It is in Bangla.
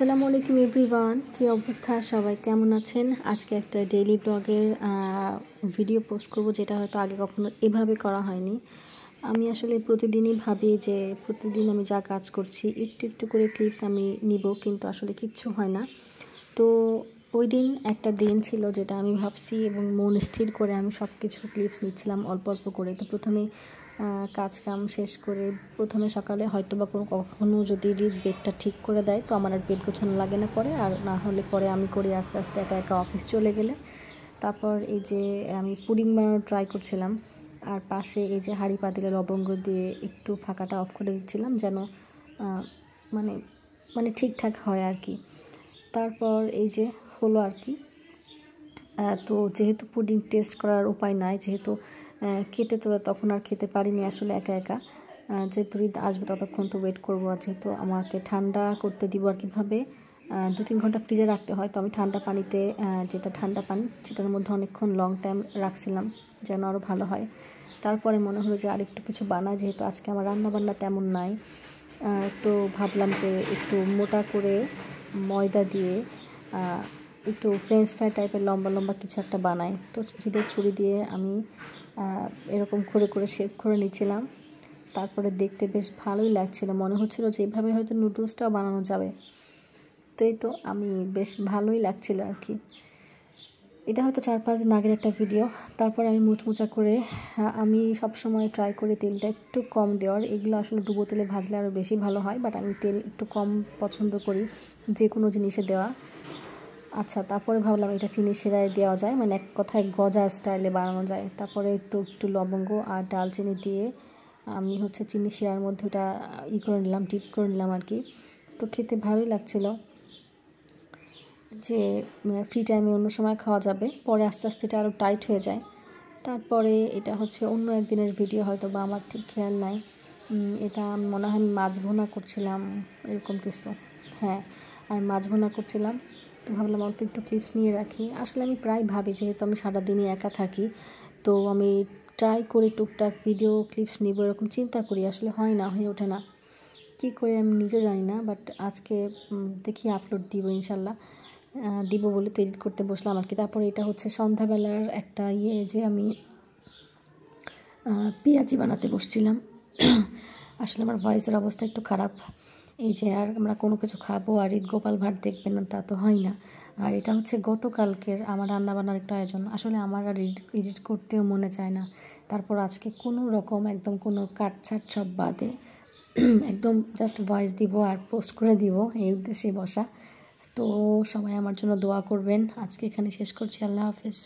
আসসালামু আলাইকুম এভরিওয়ান, কী অবস্থা? সবাই কেমন আছেন? আজকে একটা ডেইলি ব্লগের ভিডিও পোস্ট করব, যেটা হয়তো আগে কখনো এভাবে করা হয়নি। আমি আসলে প্রতিদিনই ভাবি যে প্রতিদিন আমি যা কাজ করছি একটু একটু করে ক্লিপস আমি নিব, কিন্তু আসলে কিচ্ছু হয় না। তো ওই দিন একটা দিন ছিল যেটা আমি ভাবছি এবং মন স্থির করে আমি সব কিছু ক্লিপস নিচ্ছিলাম অল্প অল্প করে। তো প্রথমে কাজ কাম শেষ করে প্রথমে সকালে হয়তো বা কখনো যদি বেডটা ঠিক করে দেয় তো আমার আর বেড গোছানো লাগে না পরে, আর না হলে পরে আমি করি আস্তে আস্তে একা একা অফিস চলে গেলে। তারপর এই যে আমি পুডিং বানানোর ট্রাই করছিলাম, আর পাশে এই যে হাঁড়ি পাতিলে লবঙ্গ দিয়ে একটু ফাঁকাটা অফ করে দিচ্ছিলাম যেন মানে মানে ঠিকঠাক হয় আর কি। তারপর এই যে হলো আর কি। তো যেহেতু পুডিং টেস্ট করার উপায় নাই, যেহেতু কেটে তো তখন আর খেতে পারিনি আসলে একা একা, যেহেতু ঈদ আসবে ততক্ষণ তো ওয়েট করবো। আর যেহেতু আমাকে ঠান্ডা করতে দিব আর কীভাবে 2-3 ঘন্টা ফ্রিজে রাখতে হয়, তো আমি ঠান্ডা পানিতে যেটা ঠান্ডা পানি সেটার মধ্যে অনেকক্ষণ লং টাইম রাখছিলাম যেন আরও ভালো হয়। তারপরে মনে হলো যে আরেকটু কিছু বানাই, যেহেতু আজকে আমার রান্নাবান্না তেমন নাই। তো ভাবলাম যে একটু মোটা করে ময়দা দিয়ে একটু ফ্রেঞ্চ ফ্রাই টাইপের লম্বা লম্বা কিছু একটা বানাই। তো ছুরি দিয়ে আমি এরকম করে শেপ করে নিচ্ছিলাম। তারপরে দেখতে বেশ ভালোই লাগছিল, মনে হচ্ছিল যে এইভাবে হয়তো নুডলসটাও বানানো যাবে। তো এই তো আমি বেশ ভালোই লাগছিল আর কি। এটা হয়তো 4-5 দিন আগের একটা ভিডিও। তারপর আমি মুচমুচা করে আমি সবসময় ট্রাই করি তেলটা একটু কম দেওয়ার। এগুলো আসলে ডুবো তেলে ভাজলে আরও বেশি ভালো হয়, বাট আমি তেল একটু কম পছন্দ করি যে কোনো জিনিসে দেওয়া। আচ্ছা, তারপরে ভাবলাম এটা চিনি শিরায় দেওয়া যায়, মানে এক কথায় গজা স্টাইলে বানানো যায়। তারপরে তো একটু লবঙ্গ আর ডালচিনি দিয়ে আমি চিনি শিরার মধ্যে ওটা করে নিলাম, ডিপ করে নিলাম আর কি। তো খেতে ভালোই লাগছিল, যে ফ্রি টাইমে অন্য সময় খাওয়া যাবে। পরে আস্তে আস্তে এটা আরও টাইট হয়ে যায়। তারপরে এটা অন্য একদিনের ভিডিও, হয়তো বা আমার ঠিক খেয়াল নাই। এটা মনে হয় আমি মাছ ভুনা করছিলাম, এরকম কিছু। হ্যাঁ, আমি মাছ ভুনা করছিলাম। তো ভাবলাম অল্প একটু ক্লিপস নিয়ে রাখি। আসলে আমি প্রায় ভাবি, যেহেতু আমি সারাদিনই একা থাকি, তো আমি ট্রাই করি টুকটাক ভিডিও ক্লিপস নিব, এরকম চিন্তা করি। আসলে হয় না, হয়ে ওঠে না, কী করে আমি নিজেও জানি না। বাট আজকে দেখি আপলোড দিব ইনশাল্লাহ। দিব বলে তো এডিট করতে বসলাম আর কি। তারপরে এটা সন্ধ্যাবেলার একটা যে আমি পেঁয়াজি বানাতে বসছিলাম। আসলে আমার ভয়েসের অবস্থা একটু খারাপ। এই যে আর আমরা কোনো কিছু খাবো আর ঈদ গোপাল ভাট দেখবেন না, তা তো হয় না। আর এটা গতকালকের আমার রান্নাবান্নার একটা আয়োজন। আসলে আমার আর এডিট করতেও মনে চায় না। তারপর আজকে কোনো রকম একদম কোনো কাটছাট সব বাদে একদম জাস্ট ভয়েস দিব আর পোস্ট করে দিব, এই উদ্দেশ্যে বসা। তো সবাই আমার জন্য দোয়া করবেন। আজকে এখানে শেষ করছি। আল্লাহ হাফেজ।